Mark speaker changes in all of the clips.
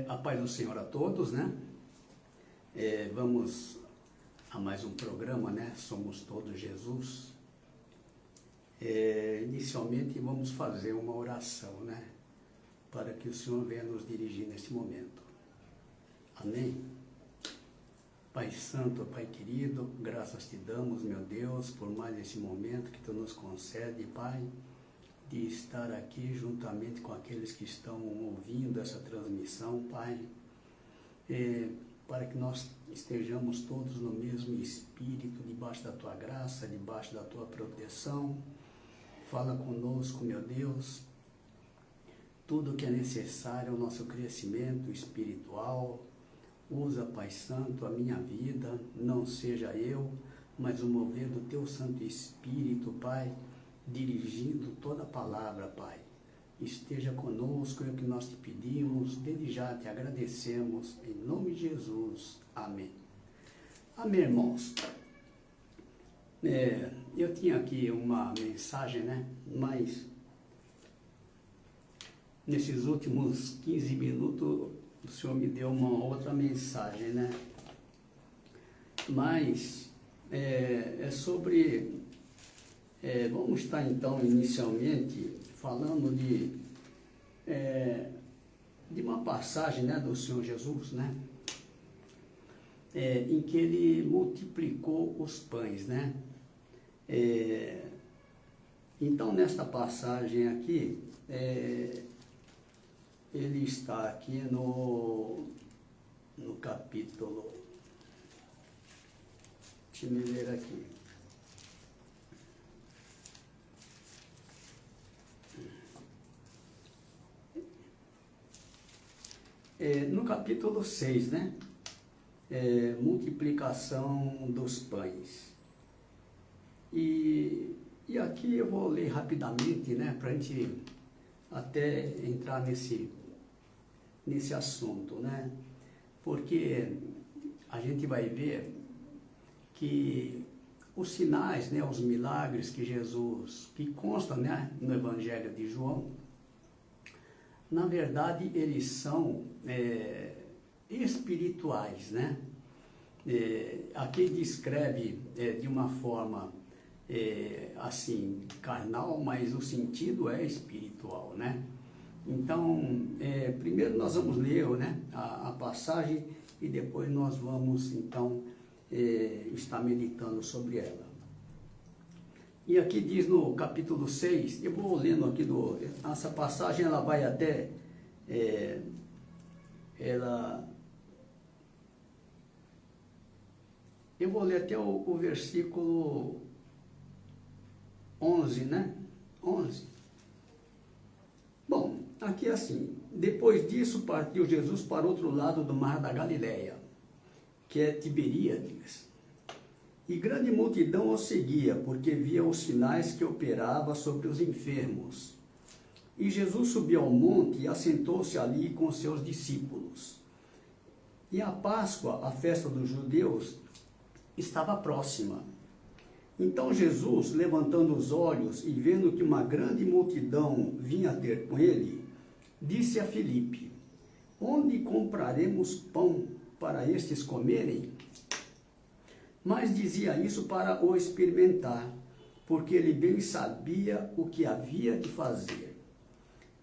Speaker 1: A paz do Senhor a todos, né? Vamos a mais um programa, né? Somos Todos Jesus. Inicialmente vamos fazer uma oração, né? Para que o Senhor venha nos dirigir nesse momento. Amém? Pai Santo, Pai querido, graças te damos, meu Deus, por mais esse momento que tu nos concede, Pai, de estar aqui juntamente com aqueles que estão ouvindo essa transmissão, Pai, para que nós estejamos todos no mesmo espírito, debaixo da Tua graça, debaixo da Tua proteção. Fala conosco, meu Deus, tudo que é necessário ao nosso crescimento espiritual. Usa, Pai Santo, a minha vida, não seja eu, mas o mover do Teu Santo Espírito, Pai, dirigindo toda a palavra, Pai. Esteja conosco, é o que nós te pedimos, desde já te agradecemos, em nome de Jesus. Amém. Amém, irmãos. Eu tinha aqui uma mensagem, né? Mas nesses últimos 15 minutos o Senhor me deu uma outra mensagem, né? Mas é sobre... vamos estar então inicialmente falando de uma passagem, né, do Senhor Jesus, né? Em que ele multiplicou os pães, né? Então nesta passagem aqui, ele está aqui no capítulo, deixa eu me ler aqui. No capítulo 6, né? Multiplicação dos pães. E aqui eu vou ler rapidamente, né? Para a gente até entrar nesse assunto, né? Porque a gente vai ver que os sinais, né? Os milagres que Jesus, que constam, né? No Evangelho de João, na verdade, eles são espirituais, né? Aqui descreve de uma forma, assim, carnal, mas o sentido é espiritual, né? Então, primeiro nós vamos ler, né, a passagem e depois nós vamos, então, estar meditando sobre ela. E aqui diz no capítulo 6, eu vou lendo aqui, essa passagem ela vai até, eu vou ler até o versículo 11, né? 11. Bom, aqui é assim, depois disso partiu Jesus para o outro lado do mar da Galileia, que é Tiberíades. E grande multidão o seguia, porque via os sinais que operava sobre os enfermos. E Jesus subiu ao monte e assentou-se ali com seus discípulos. E a Páscoa, a festa dos judeus, estava próxima. Então Jesus, levantando os olhos e vendo que uma grande multidão vinha ter com ele, disse a Filipe: onde compraremos pão para estes comerem? Mas dizia isso para o experimentar, porque ele bem sabia o que havia de fazer.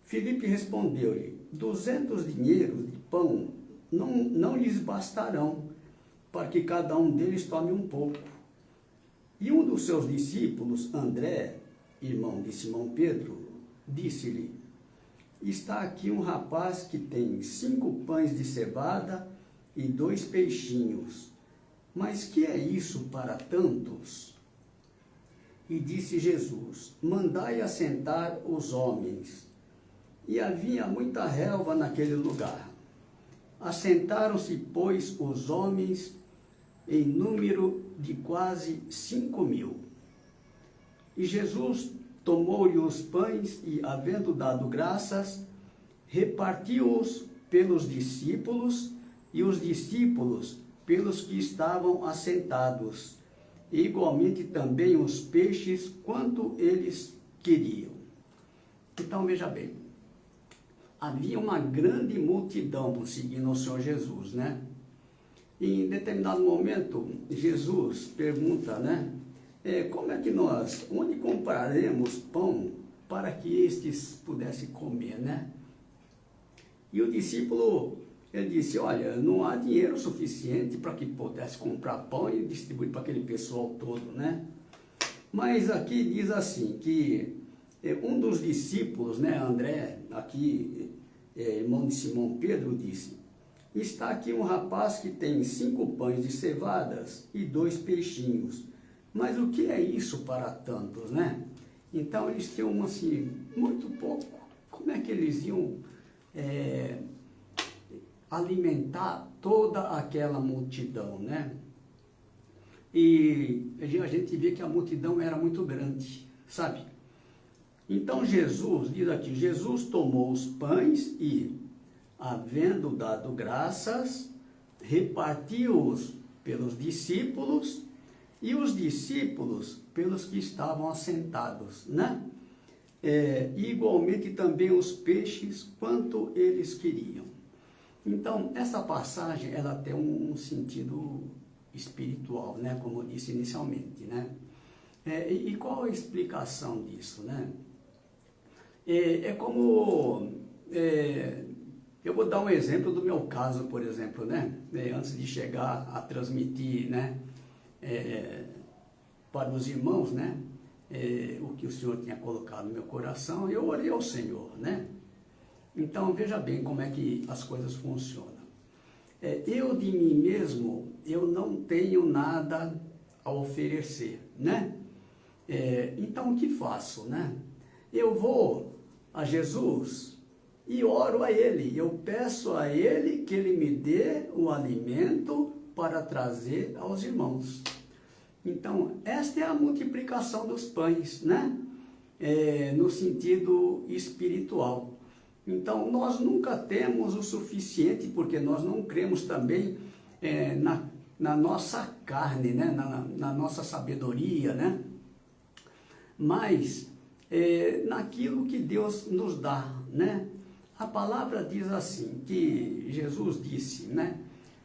Speaker 1: Filipe respondeu-lhe: 200 dinheiros de pão não lhes bastarão, para que cada um deles tome um pouco. E um dos seus discípulos, André, irmão de Simão Pedro, disse-lhe: está aqui um rapaz que tem 5 pães de cevada e 2 peixinhos. Mas que é isso para tantos? E disse Jesus: mandai assentar os homens. E havia muita relva naquele lugar. Assentaram-se, pois, os homens em número de quase 5.000. E Jesus tomou-lhe os pães e, havendo dado graças, repartiu-os pelos discípulos, e os discípulos pelos que estavam assentados, e igualmente também os peixes, quanto eles queriam. Então, veja bem, havia uma grande multidão seguindo o Senhor Jesus, né? E em determinado momento, Jesus pergunta, né? Como é que onde compraremos pão para que estes pudessem comer, né? E o discípulo, ele disse, olha, não há dinheiro suficiente para que pudesse comprar pão e distribuir para aquele pessoal todo, né? Mas aqui diz assim, que um dos discípulos, né, André, aqui, irmão de Simão Pedro, disse, está aqui um rapaz que tem 5 pães de cevadas e 2 peixinhos. Mas o que é isso para tantos, né? Então eles tinham, assim, muito pouco. Como é que eles iam alimentar toda aquela multidão, né? E a gente vê que a multidão era muito grande, sabe? Então Jesus, diz aqui, Jesus tomou os pães e, havendo dado graças, repartiu-os pelos discípulos e os discípulos pelos que estavam assentados, né? E igualmente também os peixes, quanto eles queriam. Então, essa passagem, ela tem um sentido espiritual, né? Como eu disse inicialmente, né? E qual a explicação disso, né? Eu vou dar um exemplo do meu caso, por exemplo, né? Antes de chegar a transmitir, né? Para os irmãos, né? O que o Senhor tinha colocado no meu coração, eu orei ao Senhor, né? Então, veja bem como é que as coisas funcionam. Eu de mim mesmo, eu não tenho nada a oferecer, né? Então, o que faço, né? Eu vou a Jesus e oro a Ele. Eu peço a Ele que Ele me dê o alimento para trazer aos irmãos. Então, esta é a multiplicação dos pães, né? No sentido espiritual. Então, nós nunca temos o suficiente, porque nós não cremos também na nossa carne, né? Na nossa sabedoria, né? Mas naquilo que Deus nos dá, né? A palavra diz assim, que Jesus disse, né?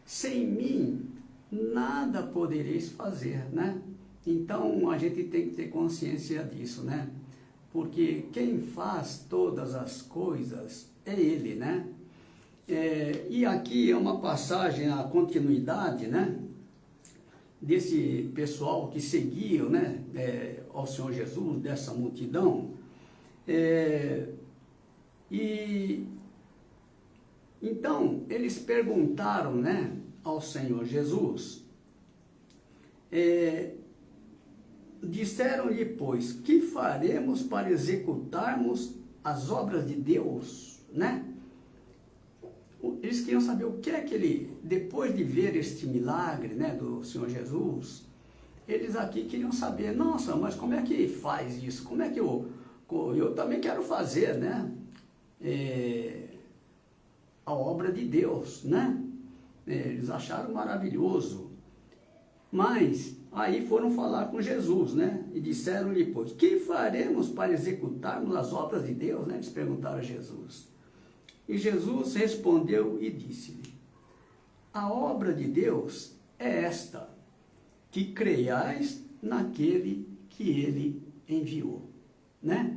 Speaker 1: Sem mim, nada podereis fazer, né? Então, a gente tem que ter consciência disso, né? Porque quem faz todas as coisas é Ele, né? E aqui é uma passagem, a continuidade, né? Desse pessoal que seguiam, né? Ao Senhor Jesus, dessa multidão. E então, eles perguntaram, né? Ao Senhor Jesus, disseram-lhe, pois, que faremos para executarmos as obras de Deus, né? Eles queriam saber o que é que ele, depois de ver este milagre, né, do Senhor Jesus, eles aqui queriam saber, nossa, mas como é que faz isso? Como é que eu também quero fazer, né? A obra de Deus, né? Eles acharam maravilhoso. Mas aí foram falar com Jesus, né? E disseram-lhe, pois, que faremos para executarmos as obras de Deus, né? Eles perguntaram a Jesus. E Jesus respondeu e disse-lhe, a obra de Deus é esta, que creiais naquele que Ele enviou, né?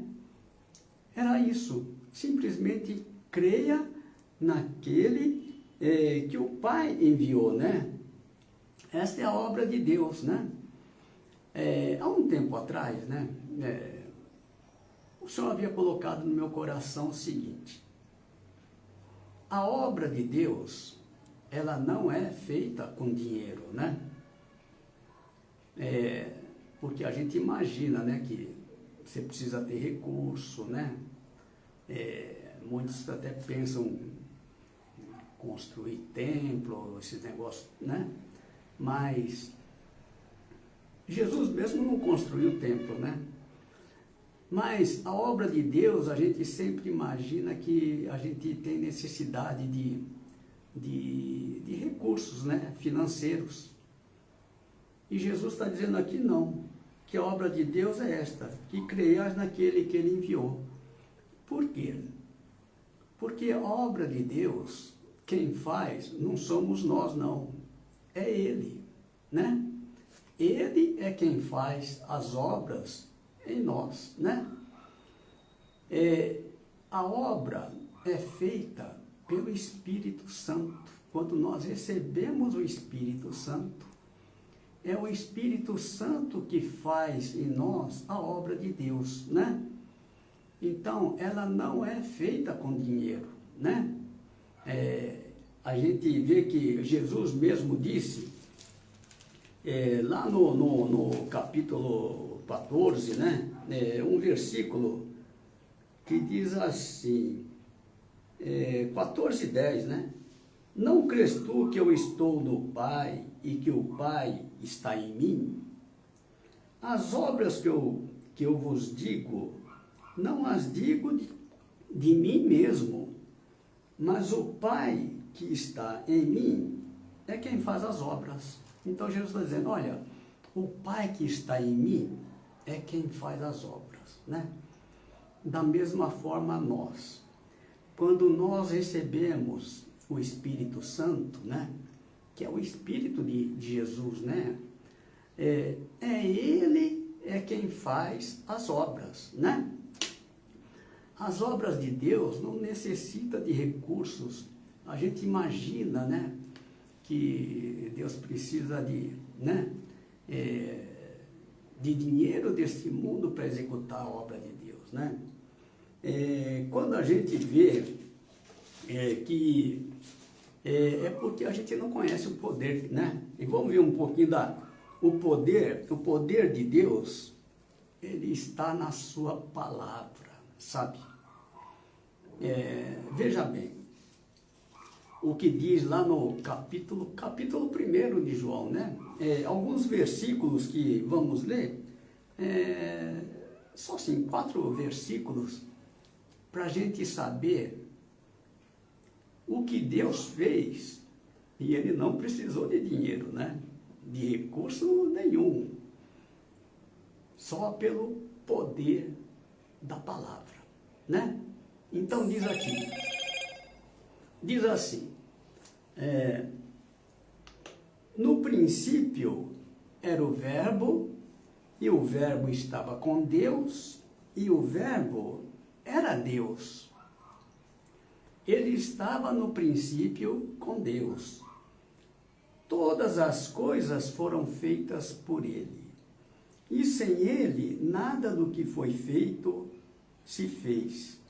Speaker 1: Era isso, simplesmente creia naquele que o Pai enviou, né? Esta é a obra de Deus, né? Há um tempo atrás, né? O Senhor havia colocado no meu coração o seguinte, a obra de Deus, ela não é feita com dinheiro, né? Porque a gente imagina, né, que você precisa ter recurso, né? Muitos até pensam em construir templo, esses negócios, né? Mas Jesus mesmo não construiu o templo, né? Mas a obra de Deus, a gente sempre imagina que a gente tem necessidade de recursos, né, financeiros. E Jesus está dizendo aqui não, que a obra de Deus é esta, que creias naquele que Ele enviou. Por quê? Por Porque a obra de Deus, quem faz, não somos nós, não. É Ele, né? Ele é quem faz as obras em nós, né? A obra é feita pelo Espírito Santo. Quando nós recebemos o Espírito Santo, é o Espírito Santo que faz em nós a obra de Deus, né? Então, ela não é feita com dinheiro, né? A gente vê que Jesus mesmo disse, lá no capítulo 14, né? Um versículo que diz assim, 14:10, né? Não crês tu que eu estou no Pai e que o Pai está em mim? As obras que eu vos digo, não as digo de mim mesmo, mas o Pai que está em mim é quem faz as obras. Então Jesus está dizendo, olha, o Pai que está em mim é quem faz as obras, né? Da mesma forma nós, quando nós recebemos o Espírito Santo, né? Que é o Espírito de Jesus, né? Ele quem faz as obras, né? As obras de Deus não necessitam de recursos. A gente imagina, né, que Deus precisa né, de dinheiro deste mundo para executar a obra de Deus, né? Quando a gente vê que porque a gente não conhece o poder, né? E vamos ver um pouquinho o poder de Deus, ele está na sua palavra, sabe? Veja bem, o que diz lá no capítulo 1 de João, né? Alguns versículos que vamos ler, só assim, 4 versículos, para a gente saber o que Deus fez, e ele não precisou de dinheiro, né? De recurso nenhum, só pelo poder da palavra, né? Então diz assim, no princípio era o Verbo, e o Verbo estava com Deus, e o Verbo era Deus. Ele estava no princípio com Deus. Todas as coisas foram feitas por ele. E sem ele, nada do que foi feito se fez.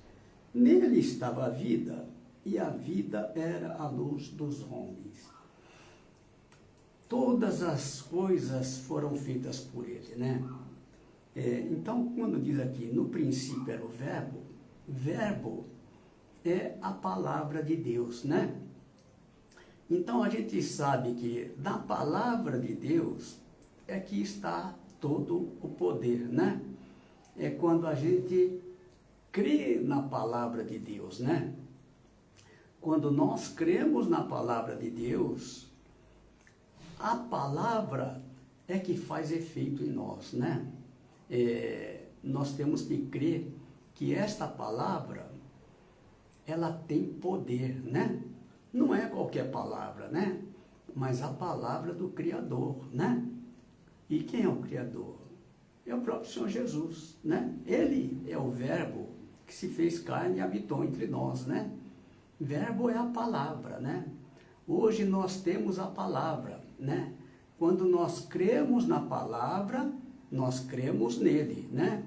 Speaker 1: Nele estava a vida, e a vida era a luz dos homens. Todas as coisas foram feitas por ele, né? Então, quando diz aqui, no princípio era o verbo é a palavra de Deus, né? Então, a gente sabe que na palavra de Deus é que está todo o poder, né? É quando a gente crê na palavra de Deus, né? Quando nós cremos na palavra de Deus, a palavra é que faz efeito em nós, né? Nós temos que crer que esta palavra, ela tem poder, né? Não é qualquer palavra, né? Mas a palavra do Criador, né? E quem é o Criador? É o próprio Senhor Jesus, né? Ele é o Verbo que se fez carne e habitou entre nós, né? Verbo é a palavra, né? Hoje nós temos a palavra, né? Quando nós cremos na palavra, nós cremos nele, né?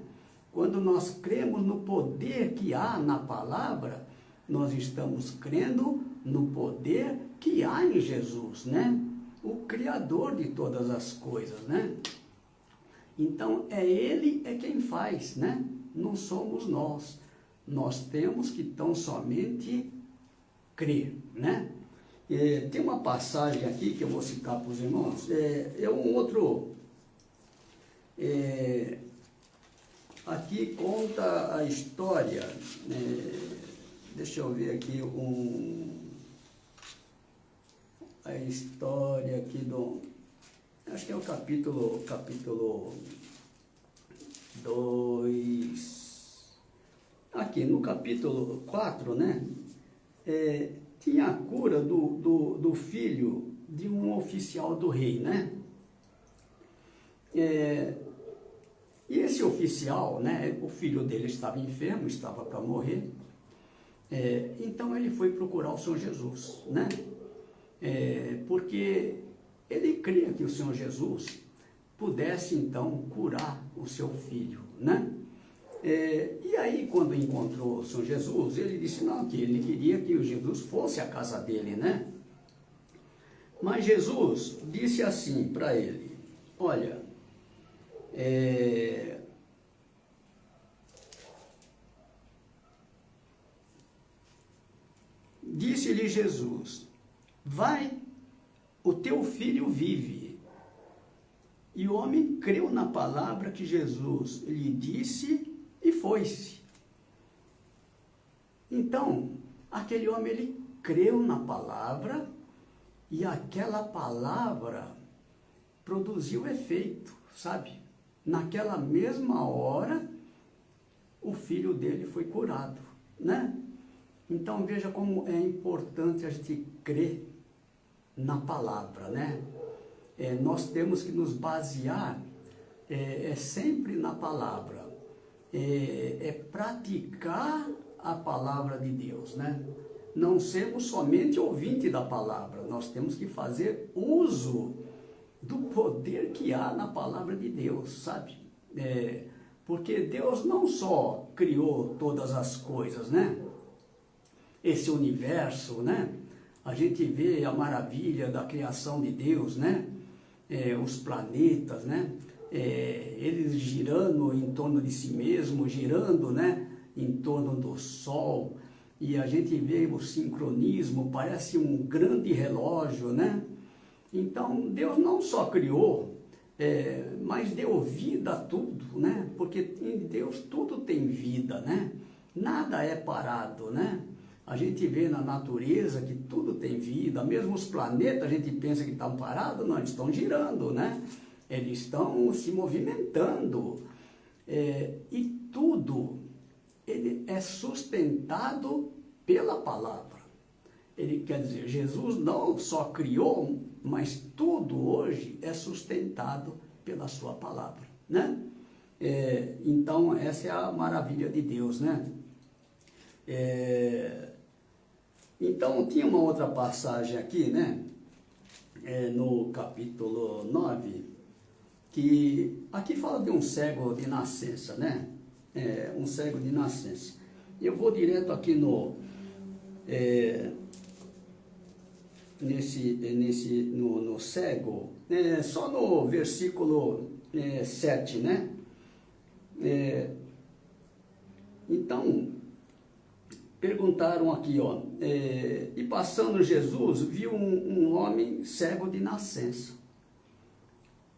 Speaker 1: Quando nós cremos no poder que há na palavra, nós estamos crendo no poder que há em Jesus, né? O Criador de todas as coisas, né? Então, ele é quem faz, né? Não somos nós. Nós temos que tão somente crer, né? Tem uma passagem aqui que eu vou citar para os irmãos. Um outro... aqui conta a história... deixa eu ver aqui a história aqui do... Acho que é o capítulo 2. Aqui no capítulo 4, né? tinha a cura do filho de um oficial do rei, né? E esse oficial, né, o filho dele estava enfermo, estava para morrer, então ele foi procurar o Senhor Jesus, né? Porque ele cria que o Senhor Jesus pudesse então curar o seu filho, né? E aí quando encontrou o Senhor Jesus, ele disse não, que ele queria que o Jesus fosse à casa dele, né? Mas Jesus disse assim para ele, olha, disse-lhe Jesus, vai, o teu filho vive. E o homem creu na palavra que Jesus lhe disse e foi-se. Então, aquele homem, ele creu na palavra e aquela palavra produziu efeito, sabe? Naquela mesma hora, o filho dele foi curado, né? Então, veja como é importante a gente crer na palavra, né? Nós temos que nos basear sempre na palavra. Praticar a palavra de Deus, né? Não sermos somente ouvinte da palavra, nós temos que fazer uso do poder que há na palavra de Deus, sabe? Porque Deus não só criou todas as coisas, né? Esse universo, né? A gente vê a maravilha da criação de Deus, né? Os planetas, né? Eles girando em torno de si mesmo, girando, né? Em torno do Sol, e a gente vê o sincronismo, parece um grande relógio, né? Então, Deus não só criou, mas deu vida a tudo, né? Porque em Deus tudo tem vida, né? Nada é parado, né? A gente vê na natureza que tudo tem vida, mesmo os planetas a gente pensa que estão parados, não, eles estão girando, né? Eles estão se movimentando, e tudo ele é sustentado pela palavra. Ele quer dizer, Jesus não só criou, mas tudo hoje é sustentado pela sua palavra, né? Então, essa é a maravilha de Deus, né? Então, tinha uma outra passagem aqui, né? No capítulo 9, que aqui fala de um cego de nascença, né? Um cego de nascença. Eu vou direto aqui no cego, só no versículo 7, né? Então, perguntaram aqui, ó, e passando Jesus, viu um homem cego de nascença.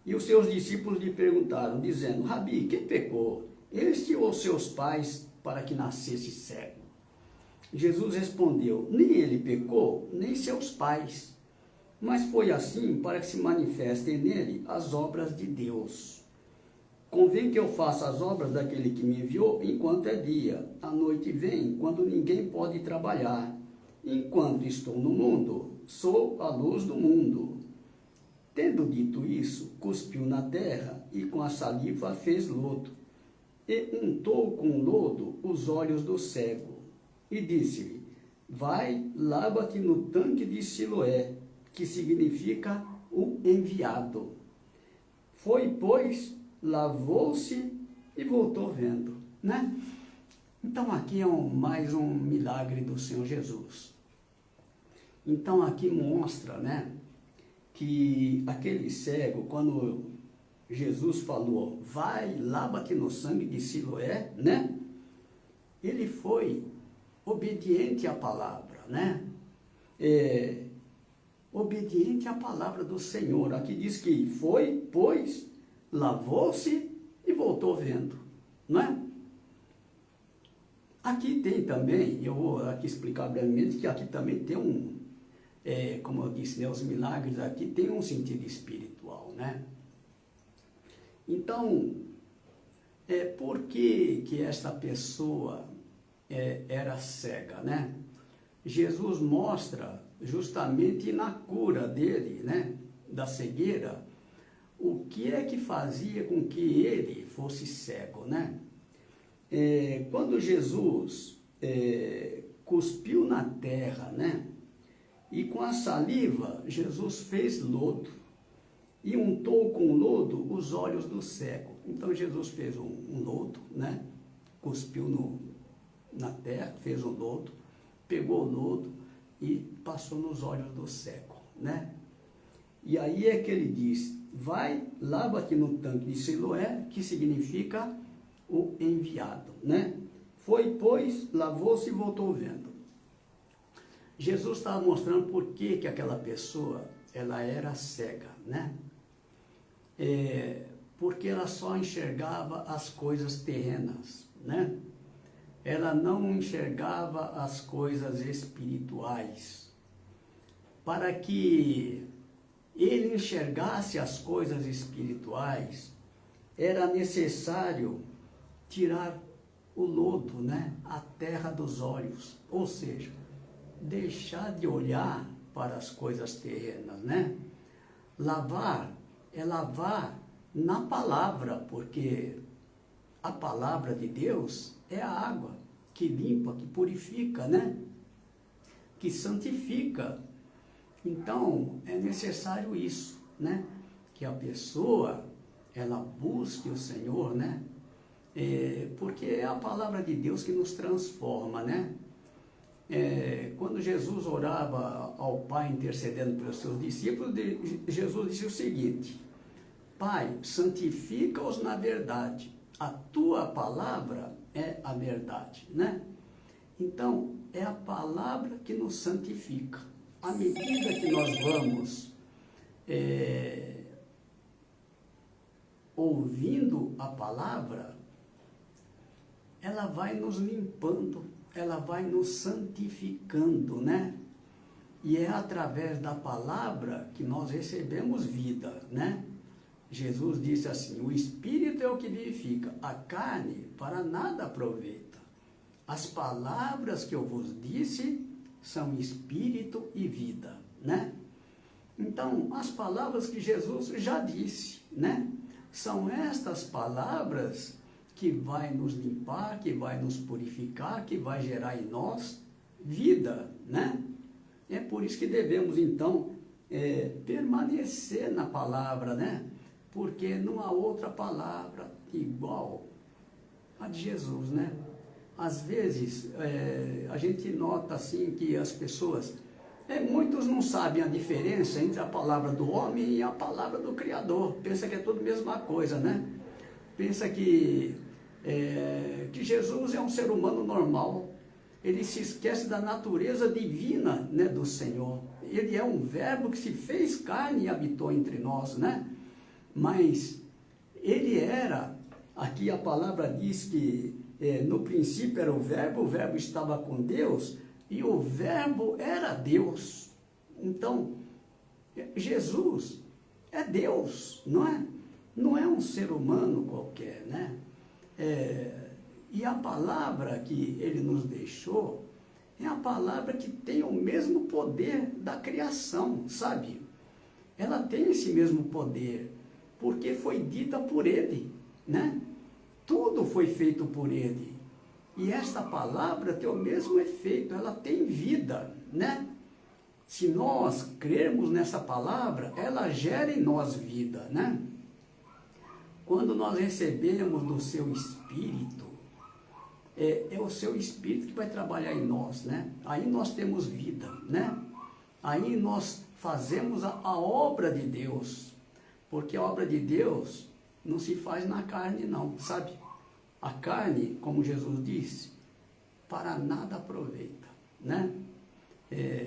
Speaker 1: E os seus discípulos lhe perguntaram, dizendo, Rabi, quem pecou, este ou seus pais, para que nascesse cego? Jesus respondeu, nem ele pecou, nem seus pais, mas foi assim para que se manifestem nele as obras de Deus. Convém que eu faça as obras daquele que me enviou enquanto é dia. A noite vem, quando ninguém pode trabalhar. Enquanto estou no mundo, sou a luz do mundo. Tendo dito isso, cuspiu na terra e com a saliva fez lodo. E untou com lodo os olhos do cego. E disse-lhe, vai, lava-te no tanque de Siloé, que significa o enviado. Foi, pois, lavou-se e voltou vendo, né? Então aqui é mais um milagre do Senhor Jesus. Então aqui mostra, né, que aquele cego, quando Jesus falou, vai, lava-te no sangue de Siloé, né? Ele foi obediente à palavra, né? Obediente à palavra do Senhor. Aqui diz que foi, pois, lavou-se e voltou vendo, não é? Aqui tem também, eu vou aqui explicar brevemente, que aqui também tem como eu disse, né, os milagres aqui tem um sentido espiritual, né? Então, por que esta pessoa era cega, né? Jesus mostra justamente na cura dele, né, da cegueira, o que é que fazia com que ele fosse cego, né? Quando Jesus cuspiu na terra, né, e com a saliva Jesus fez lodo e untou com lodo os olhos do cego. Então Jesus fez um lodo, né, cuspiu na terra, fez um lodo, pegou o lodo e passou nos olhos do cego, né? E aí é que ele diz, vai, lava-te no tanque de Siloé, que significa o enviado, né? Foi, pois, lavou-se e voltou vendo. Jesus estava mostrando por que aquela pessoa, ela era cega, né? Porque ela só enxergava as coisas terrenas, né? Ela não enxergava as coisas espirituais. Para que ele enxergasse as coisas espirituais, era necessário tirar o lodo, né? A terra dos olhos, ou seja, deixar de olhar para as coisas terrenas, né? Lavar é lavar na palavra, porque a palavra de Deus é a água que limpa, que purifica, né? Que santifica. Então, é necessário isso, né? Que a pessoa, ela busque o Senhor, né? Porque é a palavra de Deus que nos transforma, né? Quando Jesus orava ao Pai intercedendo pelos seus discípulos, Jesus disse o seguinte: Pai, santifica-os na verdade, a tua palavra é a verdade, né? Então, é a palavra que nos santifica. À medida que nós vamos ouvindo a palavra, ela vai nos limpando, ela vai nos santificando, né? E é através da palavra que nós recebemos vida, né? Jesus disse assim, o Espírito é o que vivifica, a carne para nada aproveita. As palavras que eu vos disse são Espírito e vida, né? Então, as palavras que Jesus já disse, né? São estas palavras que vai nos limpar, que vai nos purificar, que vai gerar em nós vida, né? É por isso que devemos, então, permanecer na palavra, né? Porque não há outra palavra igual a de Jesus, né? Às vezes, a gente nota, assim, que as pessoas, muitos não sabem a diferença entre a palavra do homem e a palavra do Criador. Pensa que é tudo a mesma coisa, né? Pensa que Jesus é um ser humano normal. Ele se esquece da natureza divina, né, do Senhor. Ele é um verbo que se fez carne e habitou entre nós, né? Mas ele era, aqui a palavra diz que no princípio era o verbo estava com Deus e o verbo era Deus. Então, Jesus é Deus, não é? Não é um ser humano qualquer, né? E a palavra que ele nos deixou é a palavra que tem o mesmo poder da criação, sabe? Ela tem esse mesmo poder, porque foi dita por ele, né? Tudo foi feito por ele. E esta palavra tem o mesmo efeito, ela tem vida, né? Se nós crermos nessa palavra, ela gera em nós vida, né? Quando nós recebemos do seu Espírito, é o seu Espírito que vai trabalhar em nós, né? Aí nós temos vida, né? Aí nós fazemos a obra de Deus, porque a obra de Deus não se faz na carne não, sabe? A carne, como Jesus disse, para nada aproveita, né?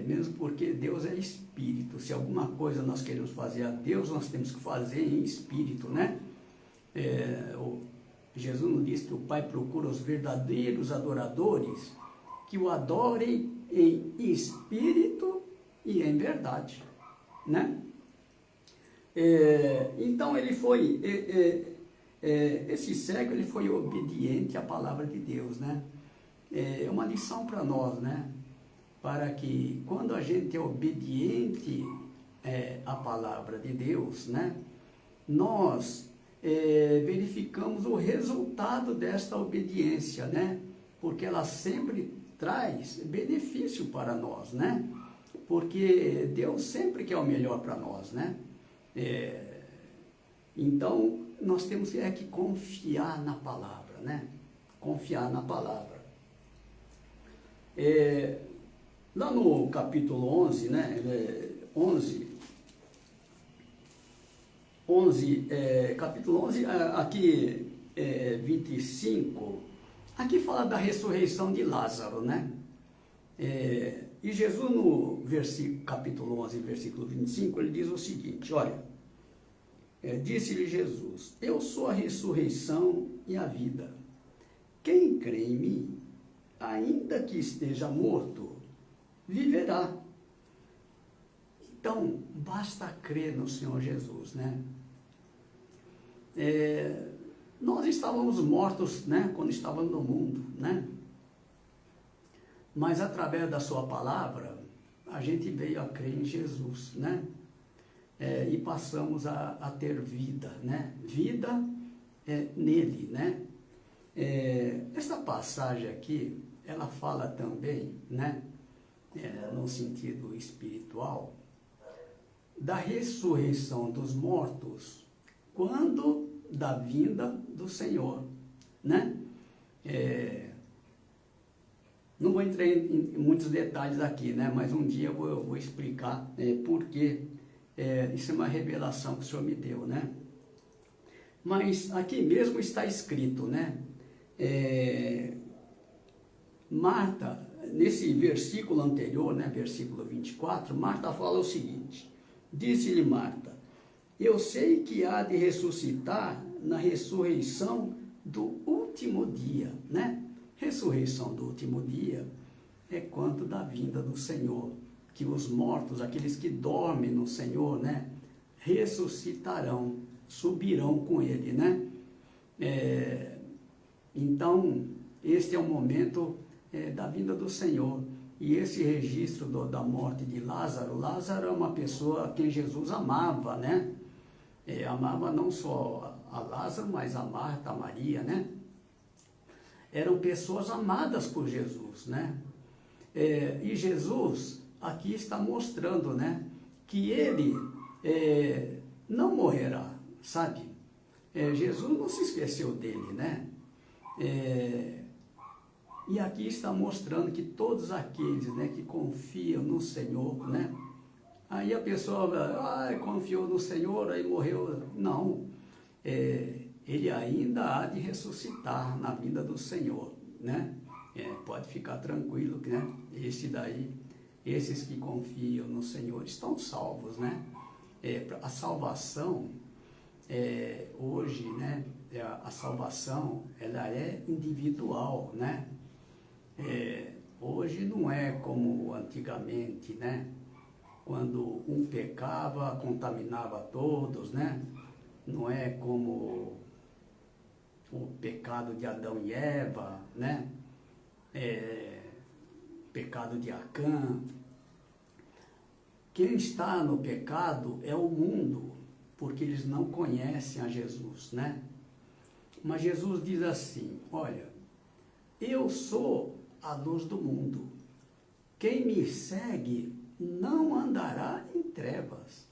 Speaker 1: Mesmo porque Deus é Espírito. Se alguma coisa nós queremos fazer a Deus, nós temos que fazer em Espírito, né? Jesus nos disse que o Pai procura os verdadeiros adoradores que o adorem em espírito e em verdade, né? Então ele foi, esse cego, ele foi obediente à palavra de Deus, né? É uma lição para nós, né? para que quando a gente é obediente à palavra de Deus, né, nós verificamos o resultado desta obediência, né, porque ela sempre traz benefício para nós, né, porque Deus sempre quer o melhor para nós, né. Então, nós temos que confiar na palavra, né, confiar na palavra. Lá no capítulo 11, né, 11, capítulo 11, aqui 25, aqui fala da ressurreição de Lázaro, né? E Jesus no capítulo 11, versículo 25, ele diz o seguinte, olha, disse-lhe Jesus, eu sou a ressurreição e a vida. Quem crê em mim, ainda que esteja morto, viverá. Então, basta crer no Senhor Jesus, né? Nós estávamos mortos, né, quando estávamos no mundo, né? Mas através da sua palavra, a gente veio a crer em Jesus, né? E passamos a ter vida, né? Vida nele, né? Essa passagem aqui, ela fala também, né, no sentido espiritual, da ressurreição dos mortos quando da vinda do Senhor, né? Não vou entrar em muitos detalhes aqui, né, mas um dia eu vou explicar por quê. Isso é uma revelação que o Senhor me deu, né? Mas aqui mesmo está escrito, né? Marta, nesse versículo anterior, né, versículo 24, Marta fala o seguinte, disse-lhe Marta, eu sei que há de ressuscitar na ressurreição do último dia, né? Ressurreição do último dia é quanto da vinda do Senhor, que os mortos, aqueles que dormem no Senhor, né, ressuscitarão, subirão com Ele, né? Então, este é o momento da vinda do Senhor. E esse registro da morte de Lázaro, Lázaro é uma pessoa a quem Jesus amava, né? Amava não só a Lázaro, mas a Marta, a Maria, né? Eram pessoas amadas por Jesus, né? E Jesus aqui está mostrando, né, que ele não morrerá, sabe? Jesus não se esqueceu dele, né? E aqui está mostrando que todos aqueles, né, que confiam no Senhor, né? Aí a pessoa confiou no Senhor, aí morreu. Não, ele ainda há de ressuscitar na vinda do Senhor, né? Pode ficar tranquilo, né? Esses que confiam no Senhor estão salvos, né? A salvação, hoje, né? A salvação, ela é individual, né? Hoje não é como antigamente, né? Quando um pecava, contaminava todos, né? Não é como o pecado de Adão e Eva, né? Pecado de Acã. Quem está no pecado é o mundo, porque eles não conhecem a Jesus, né? Mas Jesus diz assim, olha, eu sou a luz do mundo. Quem me segue não andará em trevas,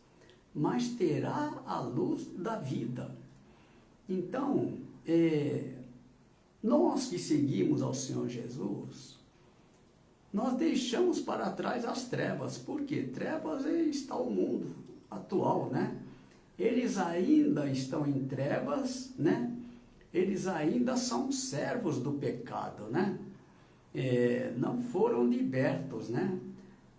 Speaker 1: mas terá a luz da vida. Então, nós que seguimos ao Senhor Jesus, nós deixamos para trás as trevas. Por quê? Trevas está o mundo atual, né? Eles ainda estão em trevas, né? Eles ainda são servos do pecado, né? Não foram libertos, né?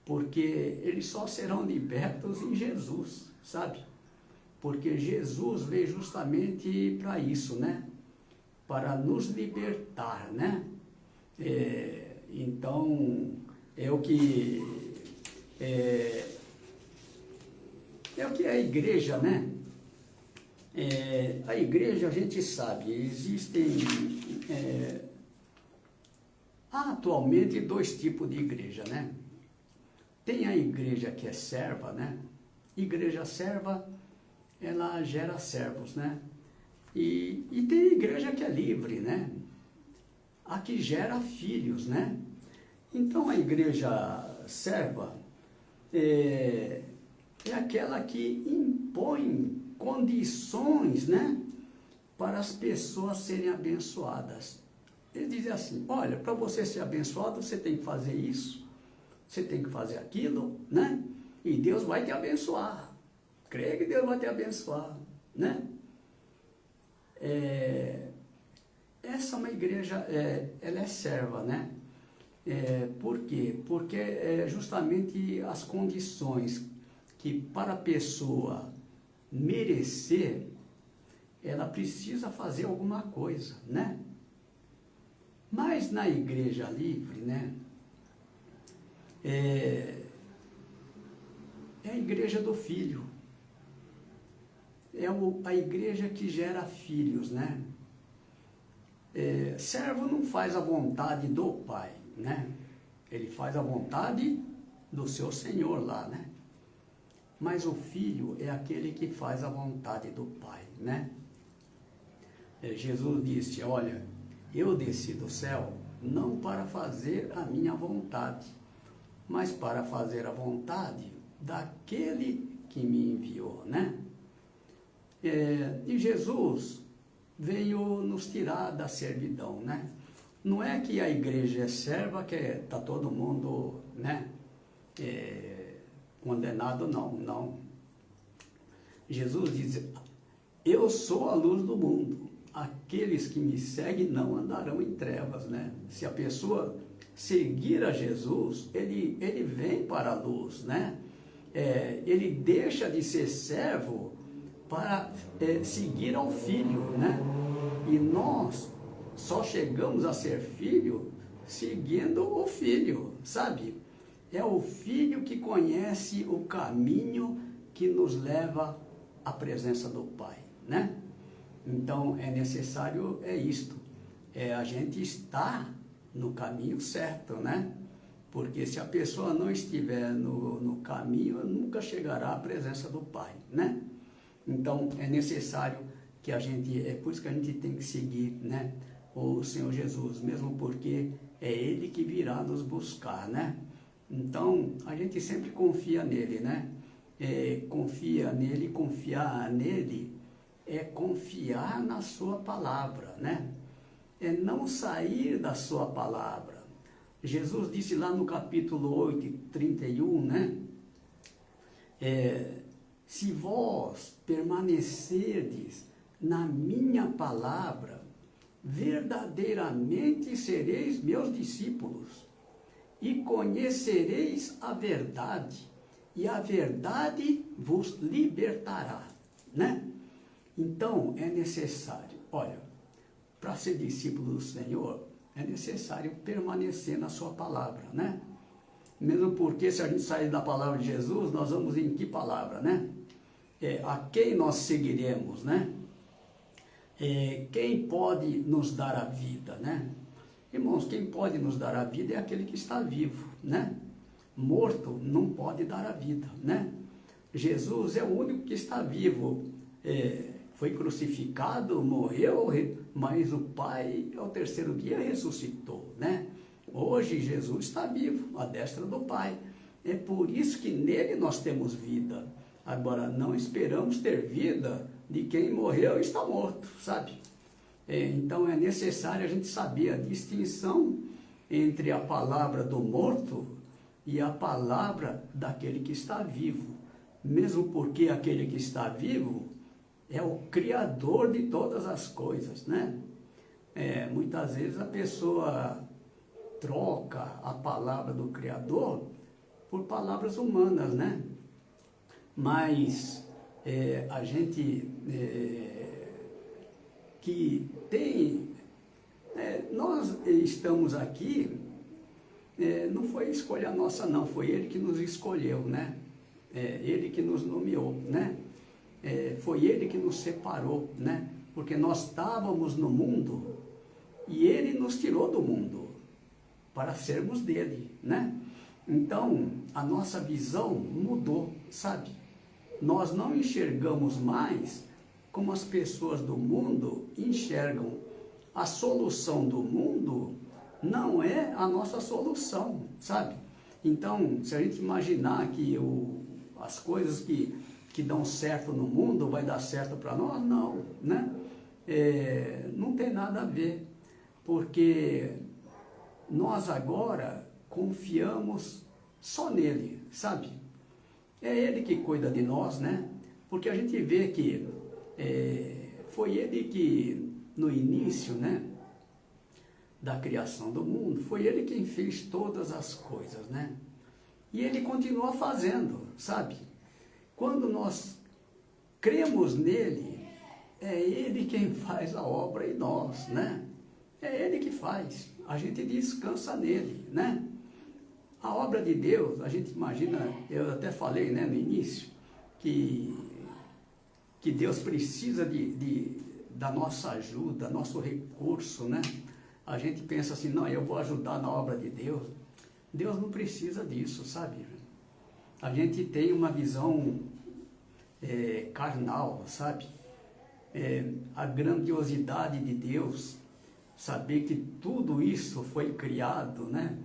Speaker 1: Porque eles só serão libertos em Jesus, sabe? Porque Jesus veio justamente para isso, né? Para nos libertar, né? Então, é o que a igreja, né? A igreja, a gente sabe, existem há atualmente dois tipos de igreja, né? tem a igreja que é serva, né? Igreja serva, ela gera servos, né? E tem a igreja que é livre, né? A que gera filhos, né? Então a igreja serva é aquela que impõe condições, né? Para as pessoas serem abençoadas. Ele diz assim, olha, para você ser abençoado, você tem que fazer isso, você tem que fazer aquilo, né? E Deus vai te abençoar. Creia que Deus vai te abençoar, né? Essa é uma igreja, ela é serva, né? Por quê? Porque é justamente as condições que para a pessoa merecer, ela precisa fazer alguma coisa, né? Mas na igreja livre, né? É a igreja do filho. É a igreja que gera filhos, né? Servo não faz a vontade do pai, né? Ele faz a vontade do seu senhor lá, né? Mas o filho é aquele que faz a vontade do pai, né? Jesus disse, olha, eu desci do céu não para fazer a minha vontade, mas para fazer a vontade daquele que me enviou, né? E Jesus veio nos tirar da servidão, né? Não é que a igreja é serva, que está todo mundo, né, condenado, não. Jesus diz, eu sou a luz do mundo, aqueles que me seguem não andarão em trevas, né? Se a pessoa seguir a Jesus, ele vem para a luz, né? Ele deixa de ser servo para seguir ao filho, né? E nós só chegamos a ser filho seguindo o filho, sabe? É o filho que conhece o caminho que nos leva à presença do Pai, né? Então é necessário, isto, a gente está no caminho certo, né? Porque se a pessoa não estiver no caminho, nunca chegará à presença do Pai, né? Então é necessário que a gente, é por isso que a gente tem que seguir, né, o Senhor Jesus, mesmo porque é Ele que virá nos buscar, né? Então a gente sempre confia nele, né? Confia nele, confiar nele é confiar na sua palavra, né? É não sair da sua palavra. Jesus disse lá no capítulo 8, 31, né? Se vós permanecerdes na minha palavra, verdadeiramente sereis meus discípulos, e conhecereis a verdade, e a verdade vos libertará, né? Então, é necessário, olha, para ser discípulo do Senhor, é necessário permanecer na sua palavra, né? Mesmo porque se a gente sair da palavra de Jesus, nós vamos em que palavra, né? A quem nós seguiremos, né? Quem pode nos dar a vida, né? Irmãos, quem pode nos dar a vida é aquele que está vivo, né? Morto não pode dar a vida, né? Jesus é o único que está vivo, foi crucificado, morreu, mas o Pai ao terceiro dia ressuscitou, né? Hoje Jesus está vivo, à destra do Pai. É por isso que nele nós temos vida. Agora, não esperamos ter vida de quem morreu e está morto, sabe? Então é necessário a gente saber a distinção entre a palavra do morto e a palavra daquele que está vivo. Mesmo porque aquele que está vivo é o Criador de todas as coisas, né? Muitas vezes a pessoa troca a palavra do Criador por palavras humanas, né? Mas a gente que tem, nós estamos aqui, não foi escolha nossa não, foi Ele que nos escolheu, né? Ele que nos nomeou, né? Foi Ele que nos separou, né? Porque nós estávamos no mundo e Ele nos tirou do mundo para sermos dele, né? Então, a nossa visão mudou, sabe? Nós não enxergamos mais como as pessoas do mundo enxergam. A solução do mundo não é a nossa solução, sabe? Então, se a gente imaginar que as coisas que dão certo no mundo vai dar certo para nós, não, né? Não tem nada a ver, porque nós agora confiamos só nele, sabe? É ele que cuida de nós, né? Porque a gente vê que foi ele que, no início, né, da criação do mundo, foi ele quem fez todas as coisas, né? E ele continua fazendo, sabe? Quando nós cremos nele, é ele quem faz a obra em nós, né? É ele que faz, a gente descansa nele, né? A obra de Deus, a gente imagina, eu até falei, né, no início, que Deus precisa da nossa ajuda, nosso recurso, né? A gente pensa assim, não, eu vou ajudar na obra de Deus. Deus não precisa disso, sabe? A gente tem uma visão carnal, sabe? A grandiosidade de Deus, saber que tudo isso foi criado, né?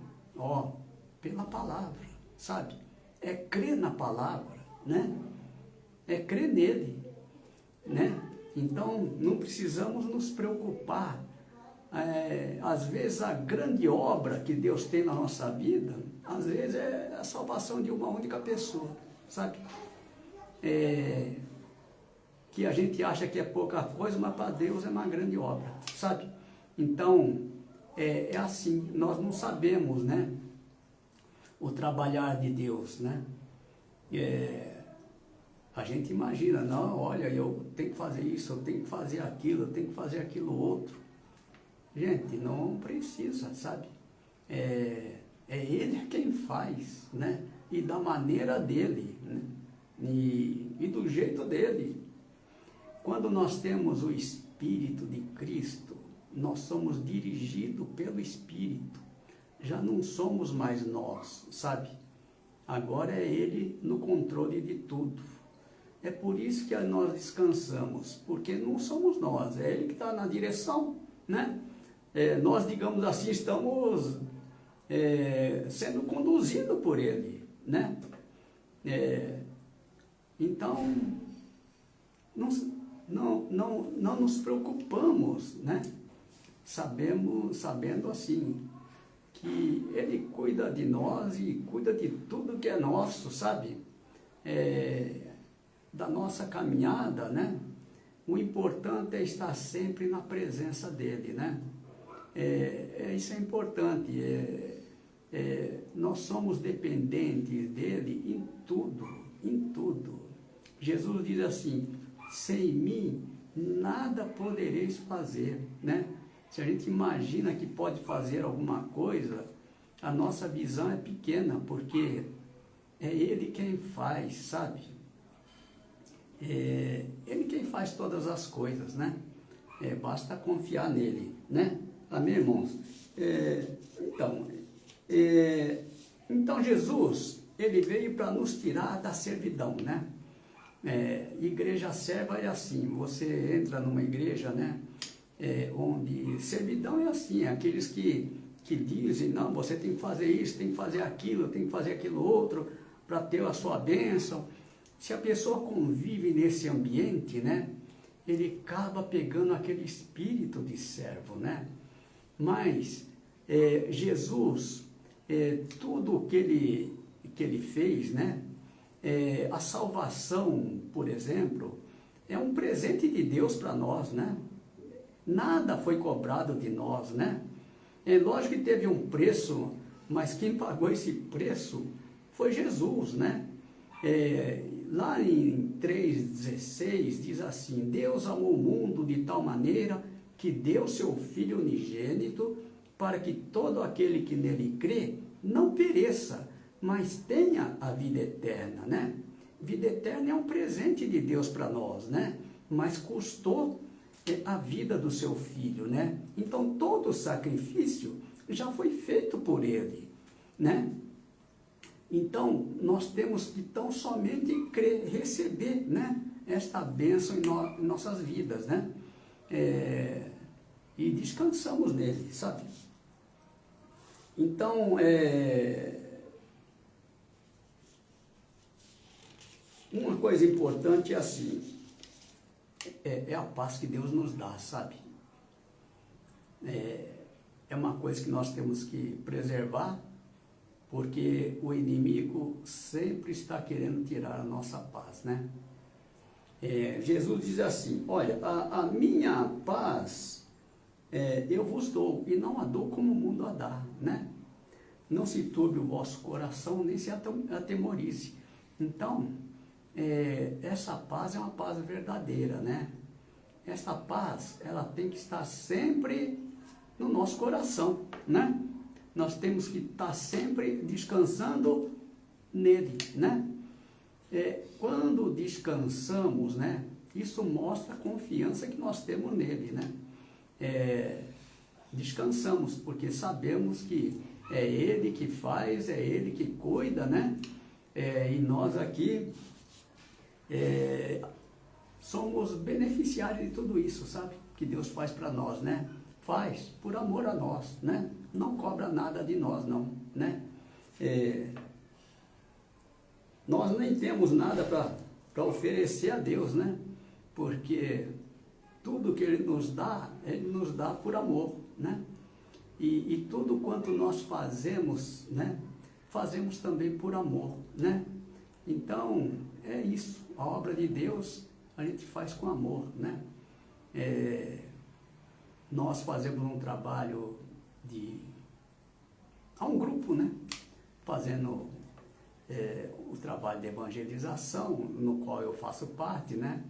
Speaker 1: Pela palavra, sabe? É crer na palavra, né? É crer nele, né? Então, não precisamos nos preocupar. Às vezes, a grande obra que Deus tem na nossa vida, às vezes é a salvação de uma única pessoa, sabe? Que a gente acha que é pouca coisa, mas para Deus é uma grande obra, sabe? Então, é assim, nós não sabemos, né, o trabalhar de Deus, né? A gente imagina, não, olha, eu tenho que fazer isso, eu tenho que fazer aquilo, eu tenho que fazer aquilo outro. Gente, não precisa, sabe? É ele quem faz, né? E da maneira dele, né? E do jeito dele. Quando nós temos o Espírito de Cristo, nós somos dirigidos pelo Espírito. Já não somos mais nós, sabe? Agora é ele no controle de tudo. É por isso que nós descansamos, porque não somos nós, é ele que está na direção, né? Nós, digamos assim, estamos sendo conduzidos por ele, né? Então, não nos preocupamos, né? Sabendo assim, que ele cuida de nós e cuida de tudo que é nosso, sabe? Da nossa caminhada, né? O importante é estar sempre na presença dele, né? Isso é importante. Nós somos dependentes dele em tudo, em tudo. Jesus diz assim, sem mim nada podereis fazer, né? Se a gente imagina que pode fazer alguma coisa, a nossa visão é pequena, porque é ele quem faz, sabe? Ele quem faz todas as coisas, né? Basta confiar nele, né? Amém, irmãos? Então Jesus, ele veio para nos tirar da servidão, né? Igreja serva é assim, você entra numa igreja, né? Onde servidão é assim, aqueles que dizem, não, você tem que fazer isso, tem que fazer aquilo, tem que fazer aquilo outro, para ter a sua bênção. Se a pessoa convive nesse ambiente, né, ele acaba pegando aquele espírito de servo, né? Mas Jesus, tudo o que ele fez, né, a salvação, por exemplo, é um presente de Deus para nós, né? Nada foi cobrado de nós, né? Lógico que teve um preço, mas quem pagou esse preço foi Jesus, né? Lá em 3,16 diz assim, Deus amou o mundo de tal maneira que deu seu Filho unigênito para que todo aquele que nele crê não pereça, mas tenha a vida eterna, né? Vida eterna é um presente de Deus para nós, né? Mas custou a vida do seu Filho, né? Então todo o sacrifício já foi feito por ele, né? Então, nós temos que tão somente crer, receber, né, esta bênção em nossas vidas, né? E descansamos nele, sabe? Então, uma coisa importante é assim, é a paz que Deus nos dá, sabe? É uma coisa que nós temos que preservar, porque o inimigo sempre está querendo tirar a nossa paz, né? Jesus diz assim, olha, a minha paz eu vos dou, e não a dou como o mundo a dá, né? Não se turbe o vosso coração, nem se atemorize. Então, essa paz é uma paz verdadeira, né? Essa paz, ela tem que estar sempre no nosso coração, né? Nós temos que estar sempre descansando nele, né? Quando descansamos, né? Isso mostra a confiança que nós temos nele, né? Descansamos, porque sabemos que é ele que faz, é ele que cuida, né? E nós aqui somos beneficiários de tudo isso, sabe? Que Deus faz para nós, né? Faz por amor a nós, né? Não cobra nada de nós, não, né? Nós nem temos nada para oferecer a Deus, né? Porque tudo que Ele nos dá por amor, né? E tudo quanto nós fazemos, né? Fazemos também por amor, né? Então, é isso. A obra de Deus a gente faz com amor, né? Nós fazemos um trabalho há um grupo, né? Fazendo o trabalho de evangelização, no qual eu faço parte, né?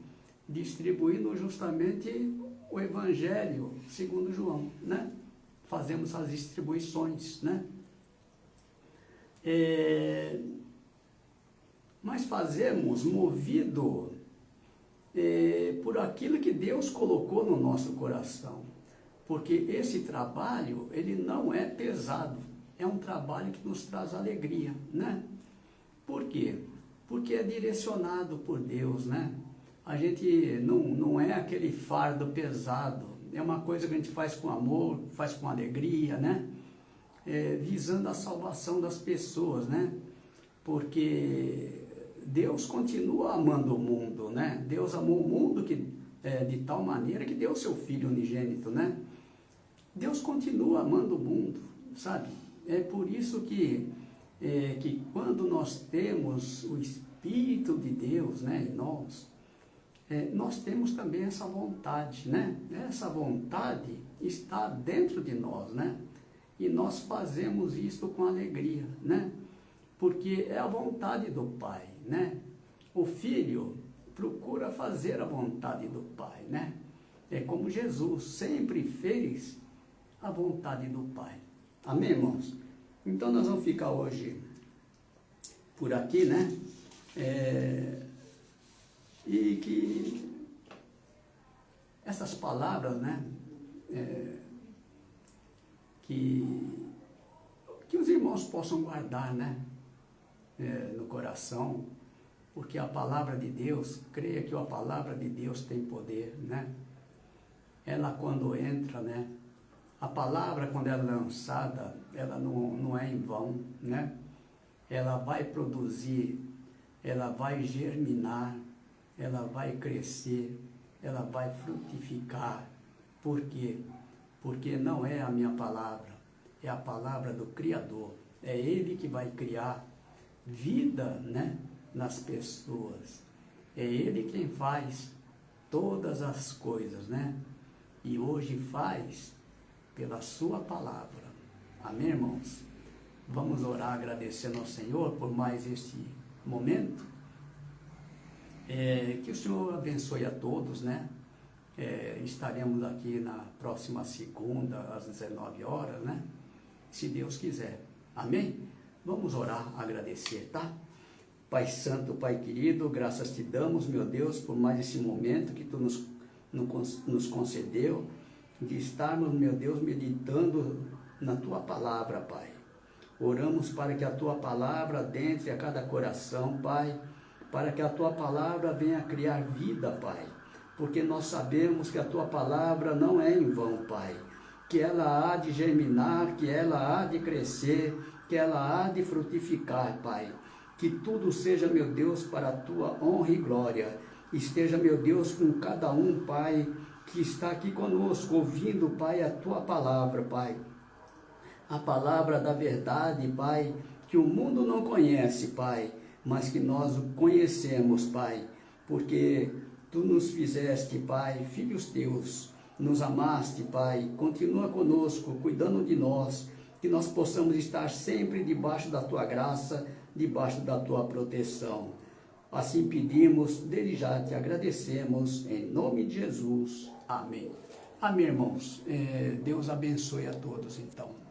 Speaker 1: Distribuindo justamente o Evangelho segundo João, né? Fazemos as distribuições, né? Mas fazemos movido por aquilo que Deus colocou no nosso coração, porque esse trabalho, ele não é pesado, é um trabalho que nos traz alegria, né? Por quê? Porque é direcionado por Deus, né? A gente não é aquele fardo pesado, é uma coisa que a gente faz com amor, faz com alegria, né? Visando a salvação das pessoas, né? Porque Deus continua amando o mundo, né? Deus amou o mundo de tal maneira que deu seu Filho unigênito, né? Deus continua amando o mundo, sabe? É por isso que quando nós temos o Espírito de Deus, né, em nós temos também essa vontade, né? Essa vontade está dentro de nós, né? E nós fazemos isto com alegria, né? Porque é a vontade do Pai, né? O Filho procura fazer a vontade do Pai, né? É como Jesus sempre fez a vontade do Pai. Amém, irmãos? Então nós vamos ficar hoje por aqui, né? E que essas palavras, né? Que os irmãos possam guardar, né? No coração, porque a palavra de Deus, creia que a palavra de Deus tem poder, né? Ela quando entra, né? A palavra quando ela é lançada, ela não é em vão, né? Ela vai produzir, ela vai germinar, ela vai crescer, ela vai frutificar. Por quê? Porque não é a minha palavra, é a palavra do Criador. É Ele que vai criar vida, né, nas pessoas. É Ele quem faz todas as coisas, né? E hoje faz pela sua palavra. Amém, irmãos? Vamos orar agradecendo ao Senhor por mais este momento. Que o Senhor abençoe a todos, né? Estaremos aqui na próxima segunda, às 19 horas, né? Se Deus quiser. Amém? Vamos orar, agradecer, tá? Pai Santo, Pai querido, graças te damos, meu Deus, por mais esse momento que tu nos concedeu, de estarmos, meu Deus, meditando na tua palavra, Pai. Oramos para que a tua palavra adentre a cada coração, Pai, para que a tua palavra venha criar vida, Pai, porque nós sabemos que a tua palavra não é em vão, Pai, que ela há de germinar, que ela há de crescer, que ela há de frutificar, Pai. Que tudo seja, meu Deus, para a tua honra e glória. Esteja, meu Deus, com cada um, Pai, que está aqui conosco, ouvindo, Pai, a tua palavra, Pai. A palavra da verdade, Pai, que o mundo não conhece, Pai, mas que nós o conhecemos, Pai, porque tu nos fizeste, Pai, filhos teus, nos amaste, Pai, continua conosco, cuidando de nós, que nós possamos estar sempre debaixo da tua graça, debaixo da tua proteção. Assim pedimos, desde já te agradecemos, em nome de Jesus. Amém. Amém, irmãos. Deus abençoe a todos, então.